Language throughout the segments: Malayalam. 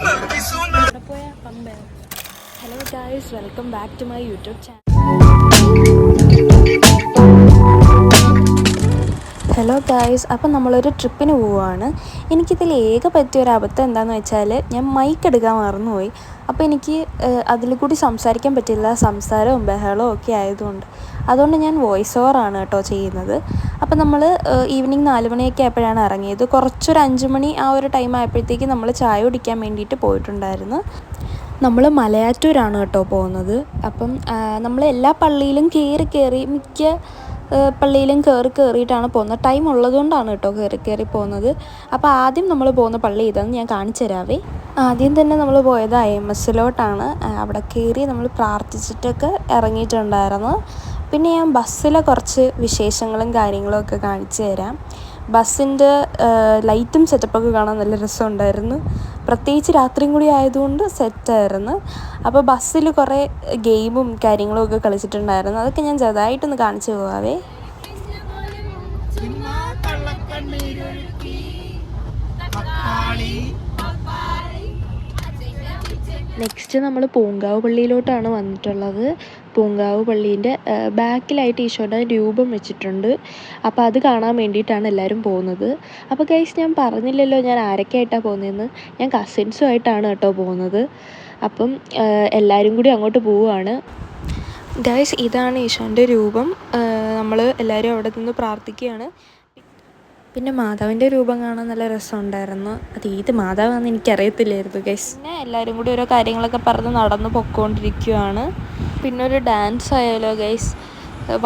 Hello guys, welcome back to my YouTube channel. Hello guys, അപ്പം നമ്മളൊരു ട്രിപ്പിന് പോവുകയാണ്. എനിക്കിതിൽ പറ്റിയൊരു അബദ്ധം എന്താണെന്ന് വെച്ചാൽ ഞാൻ മൈക്ക് എടുക്കാൻ മറന്നുപോയി. അപ്പോൾ എനിക്ക് അതിൽ കൂടി സംസാരിക്കാൻ പറ്റില്ല, സംസാരവും ബഹളവും ഒക്കെ ആയതുകൊണ്ട്. അതുകൊണ്ട് ഞാൻ വോയിസ് ഓവറാണ് കേട്ടോ ചെയ്യുന്നത്. അപ്പോൾ നമ്മൾ ഈവനിങ് 4 മണിയൊക്കെ ആയപ്പോഴാണ് ഇറങ്ങിയത്. കുറച്ചൊരു 5 മണി ആ ഒരു ടൈം ആയപ്പോഴത്തേക്ക് നമ്മൾ ചായ കുടിക്കാൻ വേണ്ടിയിട്ട് പോയിട്ടുണ്ടായിരുന്നു. നമ്മൾ മലയാറ്റൂരാണ് കേട്ടോ പോകുന്നത്. അപ്പം നമ്മൾ എല്ലാ പള്ളിയിലും കയറി മിക്ക പള്ളിയിലും കയറിയിട്ടാണ് പോകുന്നത്. ടൈം ഉള്ളതുകൊണ്ടാണ് കേട്ടോ കയറി പോകുന്നത്. അപ്പോൾ ആദ്യം നമ്മൾ പോകുന്ന പള്ളി ഇതെന്ന് ഞാൻ കാണിച്ചു തരാവേ. ആദ്യം തന്നെ നമ്മൾ പോയത് IMS-ലോട്ടാണ്. അവിടെ കയറി നമ്മൾ പ്രാർത്ഥിച്ചിട്ടൊക്കെ ഇറങ്ങിയിട്ടുണ്ടായിരുന്നു. പിന്നെ ഞാൻ ബസ്സിലെ കുറച്ച് വിശേഷങ്ങളും കാര്യങ്ങളും ഒക്കെ കാണിച്ചു തരാം. ബസ്സിൻ്റെ ലൈറ്റും സെറ്റപ്പൊക്കെ കാണാൻ നല്ല രസമുണ്ടായിരുന്നു. പ്രത്യേകിച്ച് രാത്രിയും കൂടി ആയതുകൊണ്ട് സെറ്റായിരുന്നു. അപ്പോൾ ബസ്സിൽ കുറേ ഗെയിമും കാര്യങ്ങളും ഒക്കെ കളിച്ചിട്ടുണ്ടായിരുന്നു. അതൊക്കെ ഞാൻ ചെറുതായിട്ടൊന്ന് കാണിച്ചു പോവാവേ. നെക്സ്റ്റ് നമ്മൾ പൂങ്കാവ് പള്ളിയിലോട്ടാണ് വന്നിട്ടുള്ളത്. പൂങ്കാവ് പള്ളീൻ്റെ ബാക്കിലായിട്ട് ഈശോയുടെ രൂപം വെച്ചിട്ടുണ്ട്. അപ്പോൾ അത് കാണാൻ വേണ്ടിയിട്ടാണ് എല്ലാവരും പോകുന്നത്. അപ്പോൾ ഗൈസ്, ഞാൻ പറഞ്ഞില്ലല്ലോ ഞാൻ ആരൊക്കെയായിട്ടാണ് പോകുന്നതെന്ന്. ഞാൻ കസിൻസുമായിട്ടാണ് കേട്ടോ പോകുന്നത്. അപ്പം എല്ലാവരും കൂടി അങ്ങോട്ട് പോവുകയാണ്. ഗൈസ്, ഇതാണ് ഈശോൻ്റെ രൂപം. നമ്മൾ എല്ലാവരും അവിടെ നിന്ന് പ്രാർത്ഥിക്കുകയാണ്. പിന്നെ മാതാവിൻ്റെ രൂപം കാണാൻ നല്ല രസമുണ്ടായിരുന്നു. അത് ഏത് മാതാവാണെന്ന് എനിക്കറിയത്തില്ലായിരുന്നു ഗൈസ്. പിന്നെ എല്ലാവരും കൂടി ഓരോ കാര്യങ്ങളൊക്കെ പറഞ്ഞ് നടന്ന് പൊയ്ക്കൊണ്ടിരിക്കുകയാണ്. പിന്നെ ഒരു ഡാൻസ് ആയാലോ ഗൈസ്.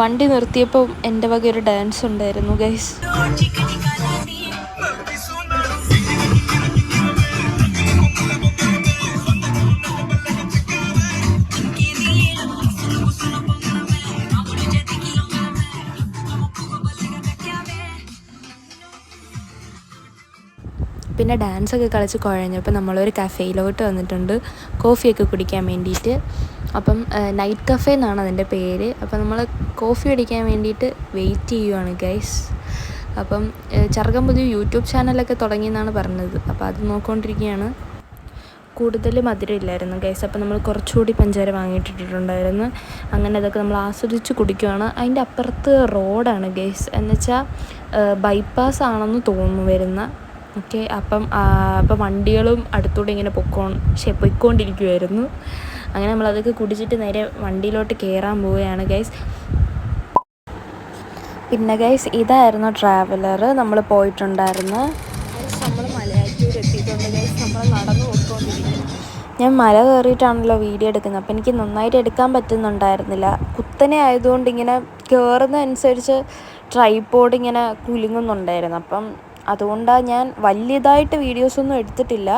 വണ്ടി നിർത്തിയപ്പോൾ എൻ്റെ വക ഒരു ഡാൻസ് ഉണ്ടായിരുന്നു ഗൈസ്. പിന്നെ ഡാൻസൊക്കെ കളിച്ച് കുഴഞ്ഞപ്പോൾ നമ്മളൊരു കഫേയിലോട്ട് വന്നിട്ടുണ്ട് കോഫിയൊക്കെ കുടിക്കാൻ വേണ്ടിയിട്ട്. അപ്പം നൈറ്റ് കഫേ എന്നാണ് അതിൻ്റെ പേര്. അപ്പം നമ്മൾ കോഫി കുടിക്കാൻ വേണ്ടിയിട്ട് വെയിറ്റ് ചെയ്യുവാണ് ഗൈസ്. അപ്പം ചെറുക്കൻ പുതിയ യൂട്യൂബ് ചാനലൊക്കെ തുടങ്ങിയെന്നാണ് പറഞ്ഞത്. അപ്പോൾ അത് നോക്കിക്കൊണ്ടിരിക്കുകയാണ്. കൂടുതൽ മധുരം ഇല്ലായിരുന്നു ഗൈസ്. അപ്പോൾ നമ്മൾ കുറച്ചുകൂടി പഞ്ചാര വാങ്ങിയിട്ടിട്ടുണ്ടായിരുന്നു. അങ്ങനെ അതൊക്കെ നമ്മൾ ആസ്വദിച്ച് കുടിക്കുകയാണ്. അതിൻ്റെ അപ്പുറത്ത് റോഡാണ് ഗൈസ്. എന്നുവെച്ചാൽ ബൈപ്പാസ് ആണെന്ന് തോന്നുന്നു വരുന്ന. ഓക്കെ, അപ്പം വണ്ടികളും അടുത്തൂടെ ഇങ്ങനെ പൊയ്ക്കൊണ്ടിരിക്കുമായിരുന്നു. അങ്ങനെ നമ്മളതൊക്കെ കുടിച്ചിട്ട് നേരെ വണ്ടിയിലോട്ട് കയറാൻ പോവുകയാണ് ഗൈസ്. പിന്നെ ഗൈസ്, ഇതായിരുന്നു ട്രാവലർ നമ്മൾ പോയിട്ടുണ്ടായിരുന്നു. നമ്മൾ മലയാറ്റൂർ എത്തിയിട്ടുണ്ട് ഗൈസ്. നമ്മൾ നടന്നു പോയിക്കൊണ്ടിരിക്കുന്നു. ഞാൻ മല കയറിയിട്ടാണല്ലോ വീഡിയോ എടുക്കുന്നത്. അപ്പം എനിക്ക് നന്നായിട്ട് എടുക്കാൻ പറ്റുന്നുണ്ടായിരുന്നില്ല. കുത്തനെ ആയതുകൊണ്ട് ഇങ്ങനെ കയറുന്നതനുസരിച്ച് ട്രൈപോഡ് ഇങ്ങനെ കുലുങ്ങുന്നുണ്ടായിരുന്നു. അപ്പം അതുകൊണ്ടാണ് ഞാൻ വലിയതായിട്ട് വീഡിയോസൊന്നും എടുത്തിട്ടില്ല.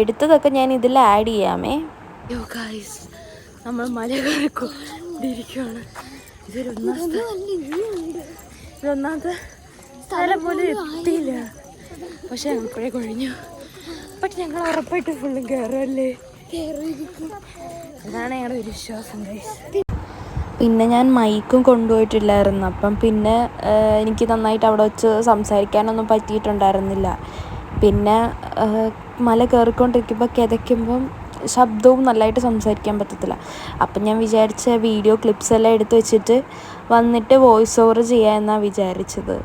എടുത്തതൊക്കെ ഞാൻ ഇതിൽ ആഡ് ചെയ്യാമേ. യോ ഗൈസ്, നമ്മൾ മല കയറിക്കൊണ്ടിരിക്കുകയാണ്. ഇതൊന്നാമത്തെ സ്ഥലം പോലും എത്തിയില്ല. പക്ഷെ ഞങ്ങൾക്കുഴേ കൊഴിഞ്ഞു. പക്ഷെ ഞങ്ങൾ ഉറപ്പായിട്ട് ഫുള്ളും കയറുമല്ലേ. അതാണ് ഞങ്ങളുടെ ഒരു വിശ്വാസം ഗൈസ്. പിന്നെ ഞാൻ മൈക്കും കൊണ്ടുപോയിട്ടില്ലായിരുന്നു. അപ്പം പിന്നെ എനിക്ക് നന്നായിട്ട് അവിടെ വെച്ച് സംസാരിക്കാനൊന്നും പറ്റിയിട്ടുണ്ടായിരുന്നില്ല. പിന്നെ മല കയറിക്കൊണ്ടിരിക്കുമ്പോൾ കിതയ്ക്കുമ്പം ശബ്ദവും നല്ലതായിട്ട് സംസാരിക്കാൻ പറ്റത്തില്ല. അപ്പം ഞാൻ വിചാരിച്ച വീഡിയോ ക്ലിപ്സ് എല്ലാം എടുത്ത് വെച്ചിട്ട് വന്നിട്ട് വോയിസ് ഓവർ ചെയ്യാമെന്നാണ് വിചാരിച്ചത്.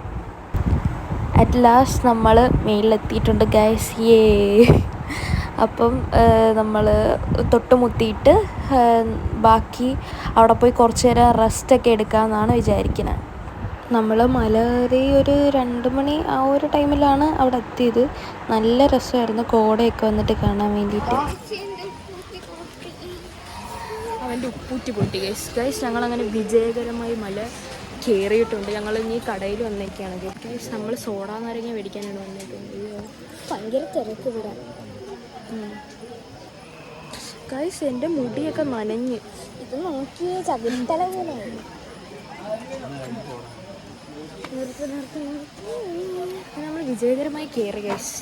അറ്റ് ലാസ്റ്റ് നമ്മൾ മേളിലെത്തിയിട്ടുണ്ട് ഗൈസ്. അപ്പം നമ്മൾ തൊട്ടുമുത്തിയിട്ട് ബാക്കി അവിടെ പോയി കുറച്ച് നേരം റെസ്റ്റൊക്കെ എടുക്കാമെന്നാണ് വിചാരിക്കുന്നത്. നമ്മൾ മല കയറി ഒരു 2 മണി ആ ഒരു ടൈമിലാണ് അവിടെ എത്തിയത്. നല്ല രസമായിരുന്നു കോടയൊക്കെ വന്നിട്ട് കാണാൻ വേണ്ടിയിട്ട്. അവൻ്റെ ഉപ്പൂറ്റി പൊട്ടി ഗൈസ്. ഞങ്ങളങ്ങനെ വിജയകരമായി മല കയറിയിട്ടുണ്ട്. ഞങ്ങൾ ഇനി കടയിൽ വന്നേക്കാണ് ഗൈസ്. നമ്മൾ സോഡാ നാരങ്ങ മേടിക്കാനാണ് വന്നേക്കുന്നത്. ഭയങ്കര തിരക്ക് ഇവിടെ ഗൈസ്. എൻ്റെ മുടിയൊക്കെ നനഞ്ഞ് ഇത് നോക്കി ചകിരിത്തല പോലെയാണ്. നമ്മൾ വിജയകരമായി കയറി ഗൈസ്.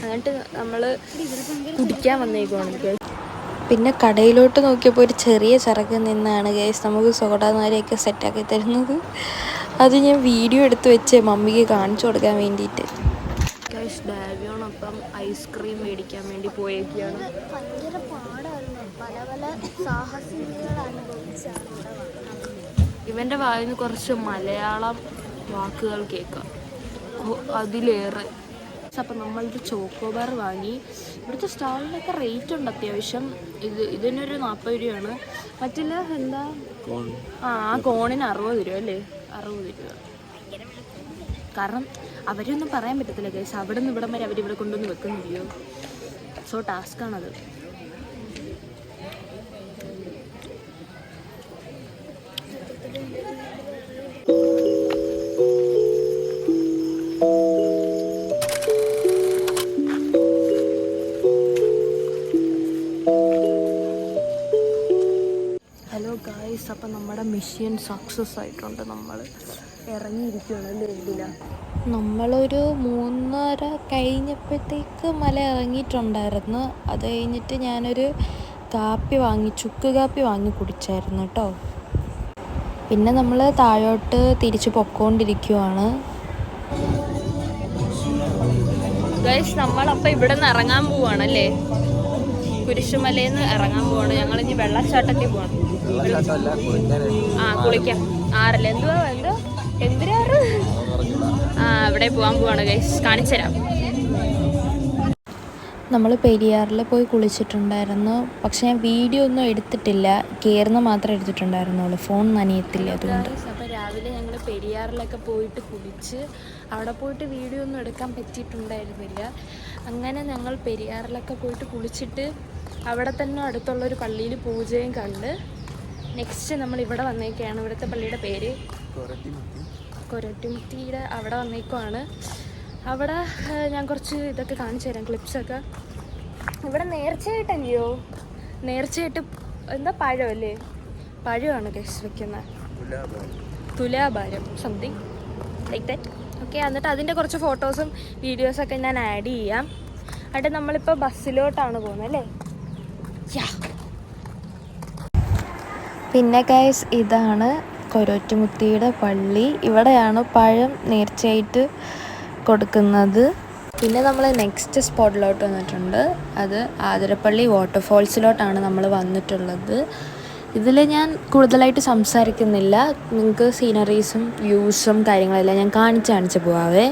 എന്നിട്ട് നമ്മൾ കുടിക്കാൻ വന്നേക്കുവാണ് ഗൈസ്. പിന്നെ കടയിലോട്ട് നോക്കിയപ്പോൾ ഒരു ചെറിയ ചരക്ക് നിന്നാണ് ഗൈസ് നമുക്ക് സോഡാ നാരയൊക്കെ സെറ്റാക്കി തരുന്നത്. അത് ഞാൻ വീഡിയോ എടുത്ത് വെച്ച് മമ്മിക്ക് കാണിച്ചു കൊടുക്കാൻ വേണ്ടിയിട്ട്. ഗൈസ് ഡാവിയോണൊപ്പം ഐസ്ക്രീം മേടിക്കാൻ വേണ്ടി പോയേക്കാണ്. ഭയങ്കര പാടായിരുന്നു. പല പല സാഹസികതകൾ അനുഭവിച്ചാണ് ഇവിടെ വന്നത്. ഇവൻ്റെ വായിൽ നിന്ന് കുറച്ച് മലയാളം വാക്കുകൾ കേൾക്കാം, അതിലേറെ. അപ്പം നമ്മളൊരു ചോക്കോബാർ വാങ്ങി. ഇവിടുത്തെ സ്റ്റാളിനൊക്കെ റേറ്റ് ഉണ്ട് അത്യാവശ്യം. ഇതിനൊരു 40 രൂപയാണ്. മറ്റില്ല എന്താ ആ കോണിന് 60 രൂപ അല്ലേ, 60 രൂപ. കാരണം അവരൊന്നും പറയാൻ പറ്റത്തില്ല ഗൈസ്, അവിടെ നിന്ന് ഇവിടം വരെ അവരിവിടെ കൊണ്ടുവന്ന് വെക്കുന്നില്ലയോ. സോ ടാസ്ക്കാണത്. ഹലോ ഗായ്സ്, അപ്പം നമ്മുടെ മിഷൻ സക്സസ് ആയിട്ടുണ്ട്. നമ്മൾ ഇറങ്ങിയിരിക്കുകയാണ് ലേഡിലാണ്. നമ്മളൊരു 3:30 കഴിഞ്ഞപ്പോഴത്തേക്ക് മല ഇറങ്ങിയിട്ടുണ്ടായിരുന്നു. അത് കഴിഞ്ഞിട്ട് ഞാനൊരു കാപ്പി വാങ്ങി, ചുക്ക് കാപ്പി വാങ്ങി കുടിച്ചായിരുന്നു കേട്ടോ. പിന്നെ നമ്മൾ താഴോട്ട് തിരിച്ച് പൊക്കോണ്ടിരിക്കുവാണ്. ഗൈസ്, നമ്മളപ്പോൾ ഇവിടെ നിന്ന് ഇറങ്ങാൻ പോവാണല്ലേ, കുരിശുമലയിൽ നിന്ന് ഇറങ്ങാൻ പോവാണ്. ഞങ്ങളിനി വെള്ളച്ചാട്ടത്തിൽ പോവാണ്. കുളിക്കാം. ആറല്ലേ എന്തിനാറ് അവിടെ പോകാൻ പോവാണ് ഗൈസ്, കാണിച്ചു തരാം. നമ്മൾ പെരിയാറിൽ പോയി കുളിച്ചിട്ടുണ്ടായിരുന്നു. പക്ഷെ ഞാൻ വീഡിയോ ഒന്നും എടുത്തിട്ടില്ല, കയറുന്ന മാത്രമേ എടുത്തിട്ടുണ്ടായിരുന്നുള്ളൂ. ഫോൺ നനയത്തില്ല അതുകൊണ്ട്. അപ്പോൾ രാവിലെ ഞങ്ങൾ പെരിയാറിലൊക്കെ പോയിട്ട് കുളിച്ച് അവിടെ പോയിട്ട് വീഡിയോ ഒന്നും എടുക്കാൻ പറ്റിയിട്ടുണ്ടായിരുന്നില്ല. അങ്ങനെ ഞങ്ങൾ പെരിയാറിലൊക്കെ പോയിട്ട് കുളിച്ചിട്ട് അവിടെ തന്നെ അടുത്തുള്ളൊരു പള്ളിയിൽ പൂജയും കണ്ട് നെക്സ്റ്റ് നമ്മൾ ഇവിടെ വന്നേക്കാണ്. ഇവിടുത്തെ പള്ളിയുടെ പേര് കൊരട്ടുമുത്തിയുടെ അവിടെ വന്നേക്കുവാണ്. അവിടെ ഞാൻ കുറച്ച് ഇതൊക്കെ കാണിച്ചു തരാം, ക്ലിപ്സൊക്കെ. ഇവിടെ നേർച്ചയായിട്ടല്ലയോ, നേർച്ചയായിട്ട് എന്താ പഴമല്ലേ, പഴമാണ് ഗൈസ് വെക്കുന്നത്, തുലാഭാരം സംതിങ് ലൈക്ക് ദാറ്റ്. ഓക്കെ, എന്നിട്ട് അതിൻ്റെ കുറച്ച് ഫോട്ടോസും വീഡിയോസൊക്കെ ഞാൻ ആഡ് ചെയ്യാം. എന്നിട്ട് നമ്മളിപ്പോൾ ബസ്സിലോട്ടാണ് പോകുന്നത് അല്ലേ. പിന്നെ ഗൈസ്, ഇതാണ് കൊരട്ടുമുത്തിയുടെ പള്ളി. ഇവിടെയാണ് പഴം നേർച്ചയായിട്ട് കൊടുക്കുന്നത്. പിന്നെ നമ്മൾ നെക്സ്റ്റ് സ്പോട്ടിലോട്ട് വന്നിട്ടുണ്ട്. അത് ആതിരപ്പള്ളി വാട്ടർഫോൾസിലോട്ടാണ് നമ്മൾ വന്നിട്ടുള്ളത്. ഇതിൽ ഞാൻ കൂടുതലായിട്ട് സംസാരിക്കുന്നില്ല, നിങ്ങൾക്ക് സീനറീസും വ്യൂസും കാര്യങ്ങളെല്ലാം ഞാൻ കാണിച്ച് പോവാവേ.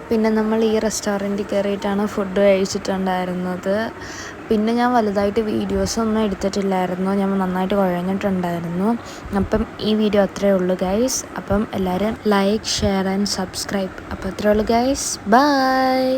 പിന്നെ നമ്മൾ ഈ റെസ്റ്റോറൻറ്റിൽ കയറിയിട്ടാണ് ഫുഡ് കഴിച്ചിട്ടുണ്ടായിരുന്നത്. പിന്നെ ഞാൻ വലുതായിട്ട് വീഡിയോസൊന്നും എടുത്തിട്ടില്ലായിരുന്നു, ഞാൻ നന്നായിട്ട് കുഴഞ്ഞിട്ടുണ്ടായിരുന്നു. അപ്പം ഈ വീഡിയോ അത്രയേ ഉള്ളൂ ഗൈസ്. അപ്പം എല്ലാവരും ലൈക്ക്, ഷെയർ ആൻഡ് സബ്സ്ക്രൈബ്. അപ്പോൾ അത്രയേ ഉള്ളൂ ഗൈസ്, ബൈ.